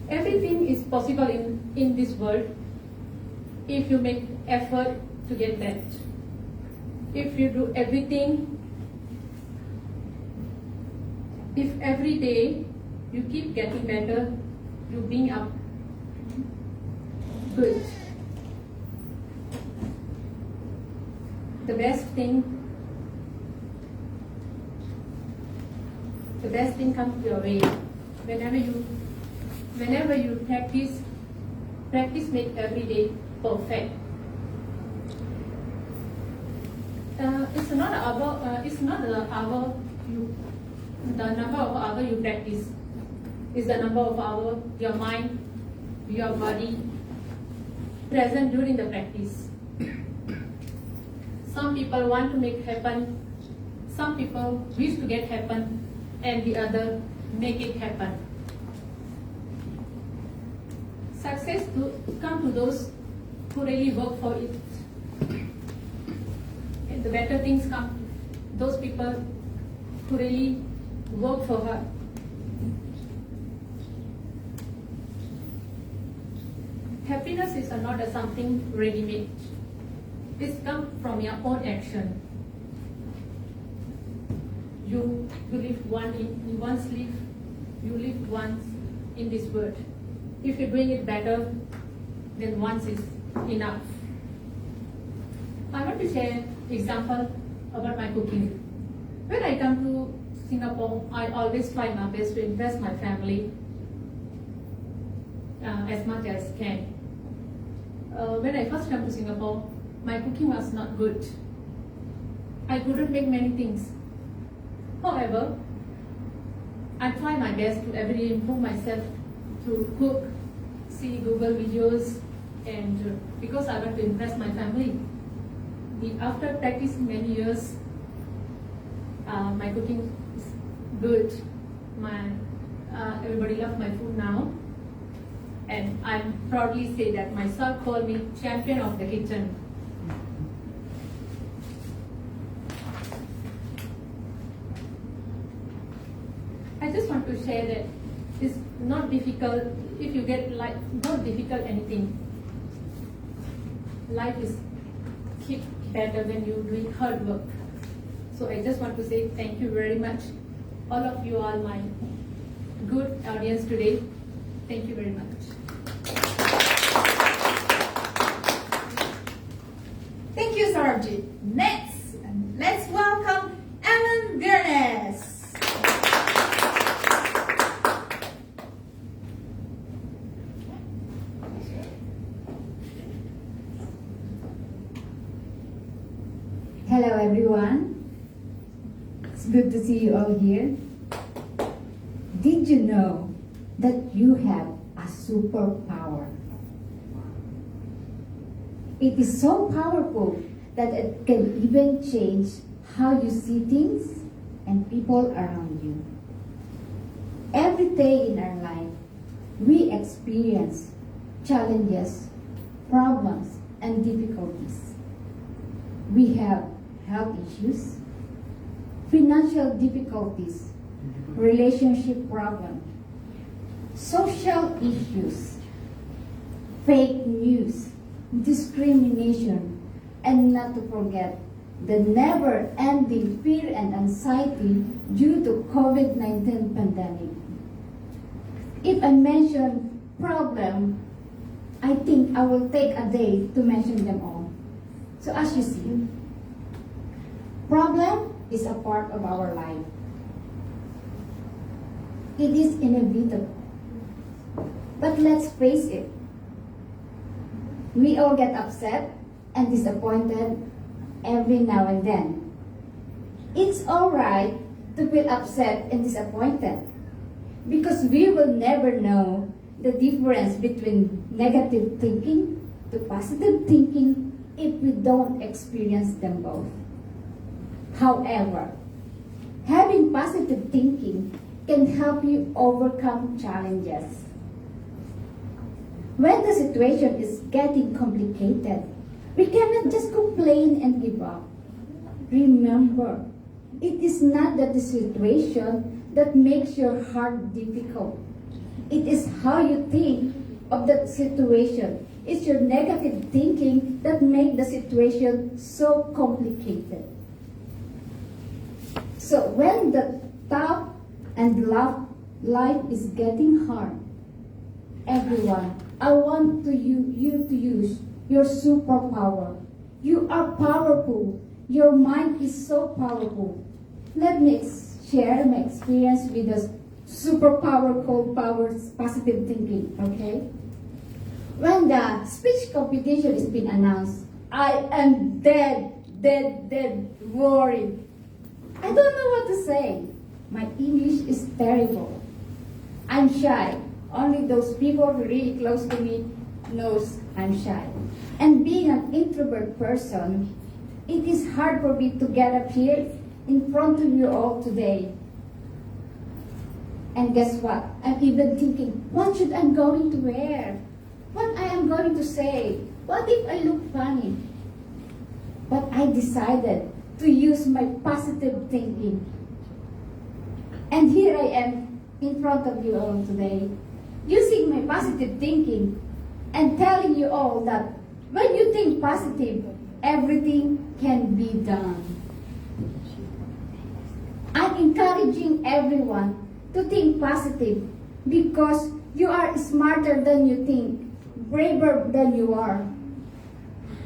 Everything is possible in this world if you make effort to get that. If you do everything, if every day you keep getting better, you being up good. The best thing comes your way. Whenever you practice make every day perfect. It's not the number of hours you practice. It's the number of hours your mind, your body present during the practice. Some people want to make happen. Some people wish to get happen, and the other make it happen. Success comes to those who really work for it. And the better things come to those people who really work for her. Happiness is not something ready-made. It comes from your own action. You live once in this world. If you're doing it better, then once is enough. I want to share an example about my cooking. When I come to Singapore, I always try my best to impress my family as much as can. When I first came to Singapore, my cooking was not good. I couldn't make many things. However, I try my best to every day improve myself to cook, see Google videos, and because I want to impress my family. After practicing many years, my cooking is good. Everybody loves my food now, and I proudly say that my son called me champion of the kitchen. I just want to share that it's not difficult if you get not difficult anything. Life is keep better when you do hard work. So I just want to say thank you very much. All of you are my good audience today. Thank you very much. Thank you, Sarabjit. Next, let's welcome Ellen Gernes. Hello everyone, it's good to see you all here. Did you know that you have a superpower? It is so powerful that it can even change how you see things and people around you. Every day in our life, we experience challenges, problems, and difficulties. We have health issues, financial difficulties, relationship problems, social issues, fake news, discrimination, and not to forget the never-ending fear and anxiety due to COVID-19 pandemic. If I mention problem, I think I will take a day to mention them all. So as you see, problem is a part of our life. It is inevitable. But let's face it, we all get upset and disappointed every now and then. It's alright to feel upset and disappointed because we will never know the difference between negative thinking to positive thinking if we don't experience them both. However, having positive thinking can help you overcome challenges. When the situation is getting complicated, we cannot just complain and give up. Remember, it is not that the situation that makes your heart difficult. It is how you think of that situation. It's your negative thinking that makes the situation so complicated. So when the tough and life is getting hard, everyone, I want you to use your superpower. You are powerful. Your mind is so powerful. Let me share my experience with the superpower called positive thinking, okay? When the speech competition is being announced, I am dead worried. I don't know what to say. My English is terrible. I'm shy. Only those people really close to me knows I'm shy. And being an introvert person, it is hard for me to get up here in front of you all today. And guess what? I'm even thinking, what should I going to wear? What I am going to say? What if I look funny? But I decided to use my positive thinking. And here I am in front of you all today, using my positive thinking and telling you all that when you think positive, everything can be done. I'm encouraging everyone to think positive because you are smarter than you think, braver than you are.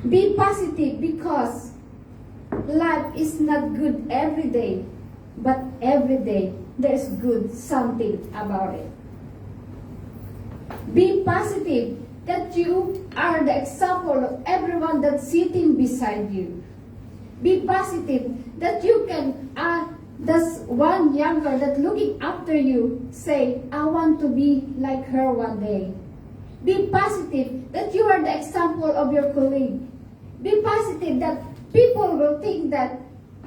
Be positive because life is not good every day, but every day there's good something about it. Be positive that you are the example of everyone that's sitting beside you. Be positive that you can, that's one younger that looking after you, say, I want to be like her one day. Be positive that you are the example of your colleague. Be positive that people will think that,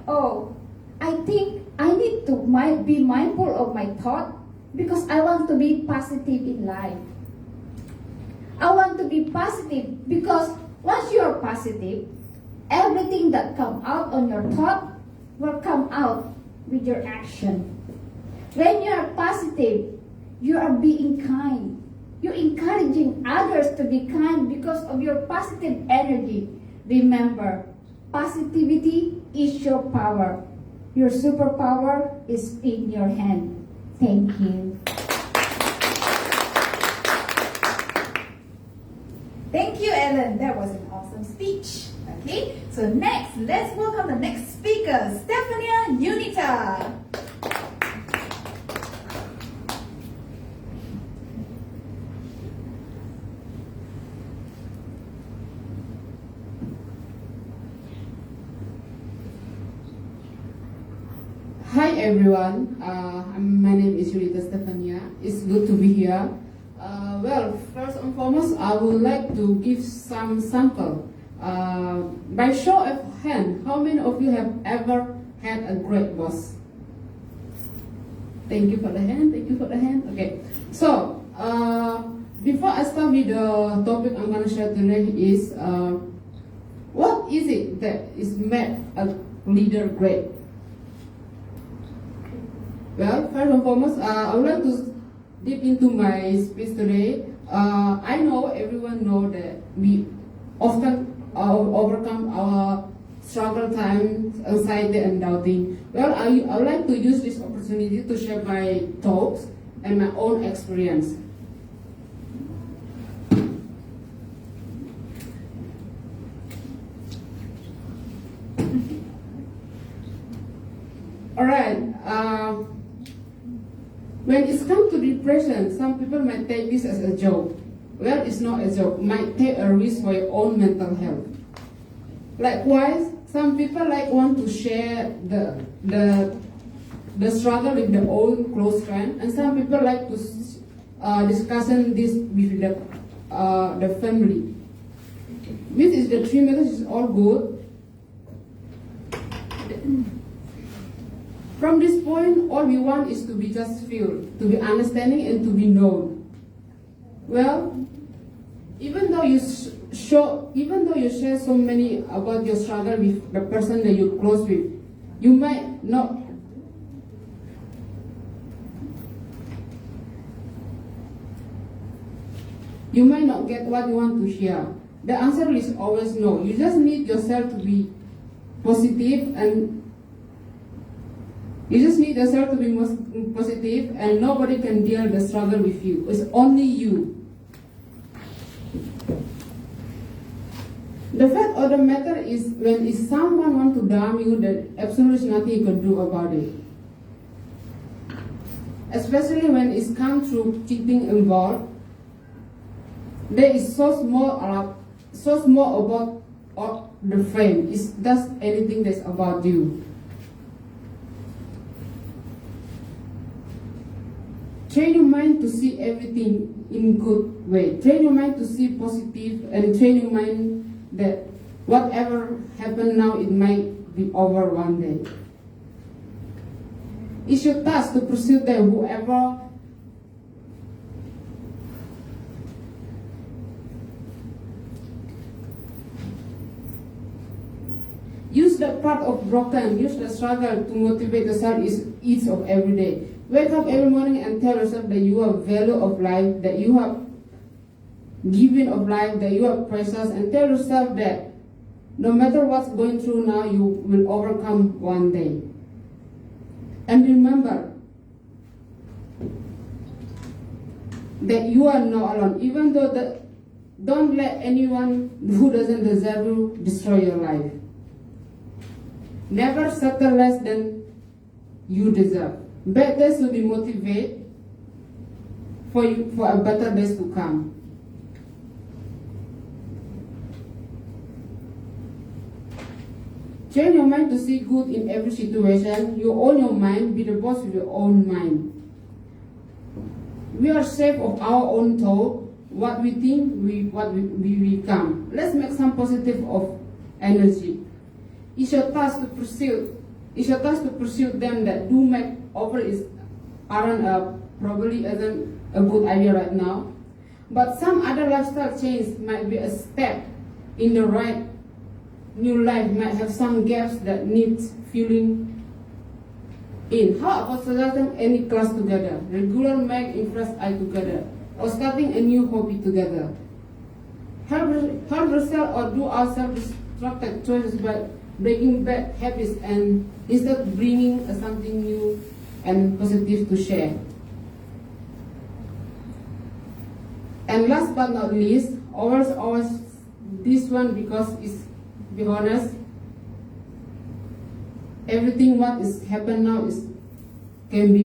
oh, I think I need to be mindful of my thought because I want to be positive in life. I want to be positive because once you are positive, everything that comes out on your thought will come out with your action. When you are positive, you are being kind. You're encouraging others to be kind because of your positive energy. Remember, positivity is your power. Your superpower is in your hand. Thank you. Thank you, Ellen. That was an awesome speech. Okay, so next, let's welcome the next speaker, Stephania Unita. Hi everyone, my name is Yulita Stephania. It's good to be here. Well, first and foremost, I would like to give some sample. By show of hand, how many of you have ever had a great boss? Thank you for the hand, thank you for the hand. Okay, so before I start with the topic I'm going to share today is what is it that is made a leader great? Well, first and foremost, I would like to deep into my speech today. I know everyone know that we often overcome our struggle times, anxiety and doubting. Well, I would like to use this opportunity to share my thoughts and my own experience. Alright, when it's come to depression, some people might take this as a joke. Well, it's not a joke. Might take a risk for your own mental health. Likewise, some people want to share the struggle with their own close friend, and some people like to discussing this with the family. This is the three methods. Is all good. From this point, all we want is to be just feel, to be understanding, and to be known. Well, even though you share so many about your struggle with the person that you're close with, you might not. You might not get what you want to hear. The answer is always no. You just need yourself to be positive and nobody can deal the struggle with you. It's only you. The fact of the matter is, when if someone wants to harm you, there absolutely nothing you can do about it. Especially when it's come through cheating involved, there is so small about the frame. It's just anything that's about you. Train your mind to see everything in good way. Train your mind to see positive, and train your mind that whatever happened now, it might be over one day. It's your task to pursue them, whoever use the part of broken, use the struggle to motivate yourself each of every day. Wake up every morning and tell yourself that you have value of life, that you have giving of life, that you are precious, and tell yourself that no matter what's going through now, you will overcome one day. And remember that you are not alone, even though don't let anyone who doesn't deserve you destroy your life. Never settle less than you deserve. Bad days will be motivated for you for a better days to come. Train your mind to see good in every situation. You own your mind, be the boss of your own mind. We are safe of our own thought. What we think, what we become. Let's make some positive of energy. It's your task to pursue. It's your task to pursue them that do make over probably isn't a good idea right now. But some other lifestyle change might be a step in the right new life, might have some gaps that need filling in. How about starting any class together, regular make interest eye together, or starting a new hobby together? Help yourself or do our self-destructive choices by breaking bad habits and instead bringing something new and positive to share. And last but not least, always this one, because it's, be honest, everything what is happened now is can be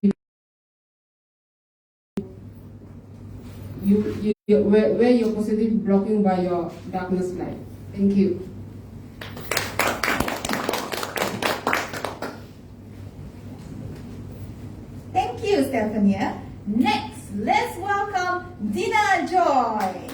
where your positive blocking by your darkness light. Thank you. Thank you, Stephania. Next, let's welcome Dina Joy.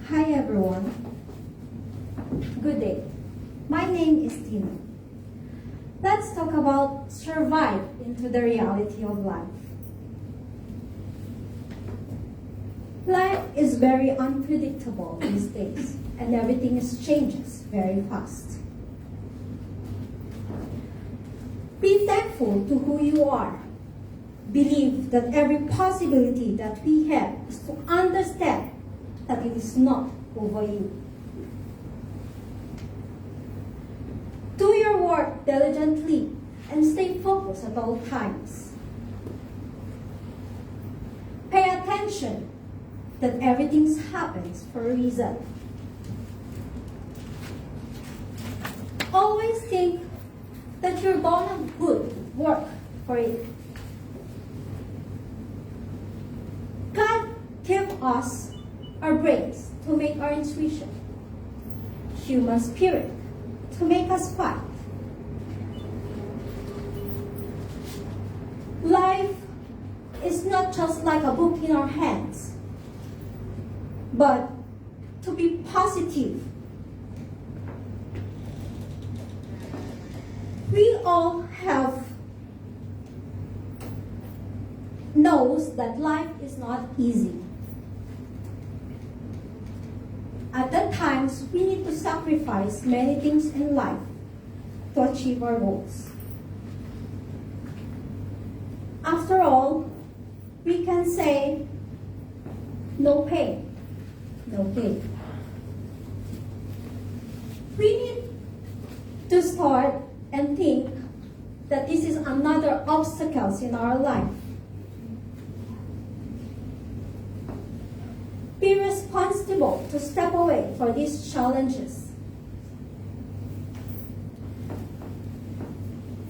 Hi everyone. Good day. My name is Tina. Let's talk about survive into the reality of life. Life is very unpredictable these days, and everything changes very fast. faithful to who you are. Believe that every possibility that we have is to understand that it is not over you. Do your work diligently and stay focused at all times. Pay attention that everything happens for a reason. Always think that you're gonna work for it. God gave us our brains to make our intuition, human spirit to make us fight. Life is not just like a book in our hands, but to be positive. We all knows that life is not easy. At that times, we need to sacrifice many things in life to achieve our goals. After all, we can say, no pain, no gain. We need to start and think that this is another obstacle in our life. Be responsible to step away for these challenges.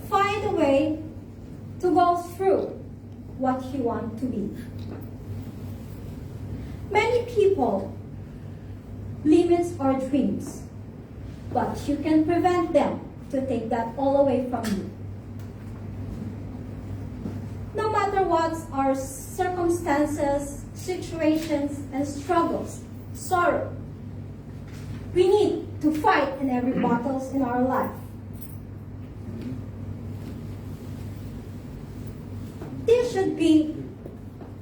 Find a way to go through what you want to be. Many people limit our dreams, but you can prevent them to take that all away from you. No matter what our circumstances, situations, and struggles, sorrow, we need to fight in every battles in our life. This should be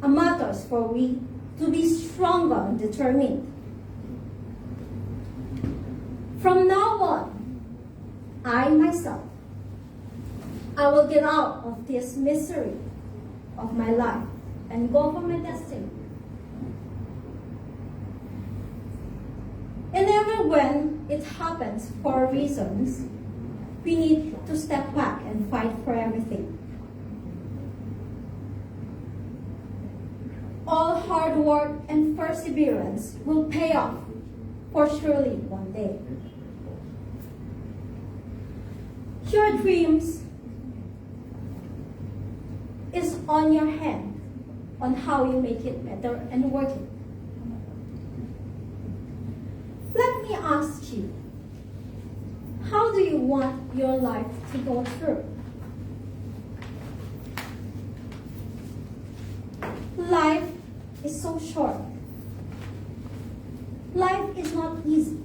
a matter for we to be stronger and determined. From now on, I myself, I will get out of this misery of my life and go for my destiny. And even when it happens for reasons, we need to step back and fight for everything. All hard work and perseverance will pay off for surely one day. Your dreams is on your hand on how you make it better and work it. Let me ask you, how do you want your life to go through? Life is so short. Life is not easy.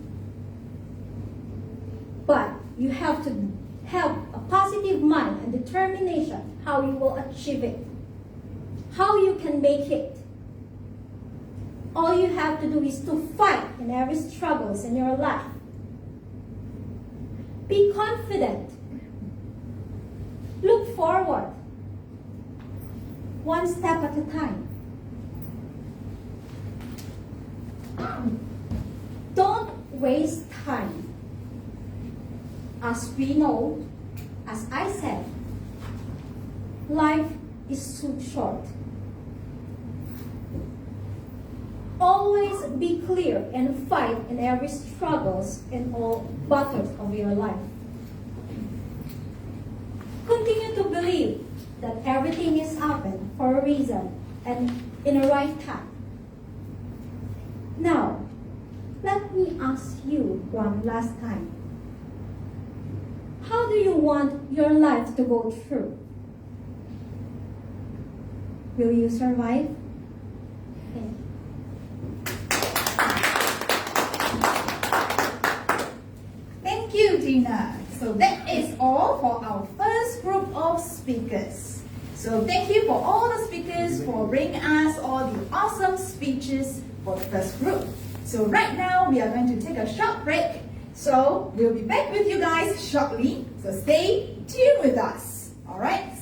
But you have to have a positive mind and determination how you will achieve it, how you can make it. All you have to do is to fight in every struggles in your life. Be confident. Look forward. One step at a time. Don't waste time. As we know, as I said, life is too short. Always be clear and fight in every struggles and all battles of your life. Continue to believe that everything is happening for a reason and in the right time. Now, let me ask you one last time. How do you want your life to go through? Will you survive? Okay. Thank you, Gina. So that is all for our first group of speakers. So thank you for all the speakers for bringing us all the awesome speeches for the first group. So right now we are going to take a short break. So we'll be back with you guys shortly. So stay tuned with us. All right.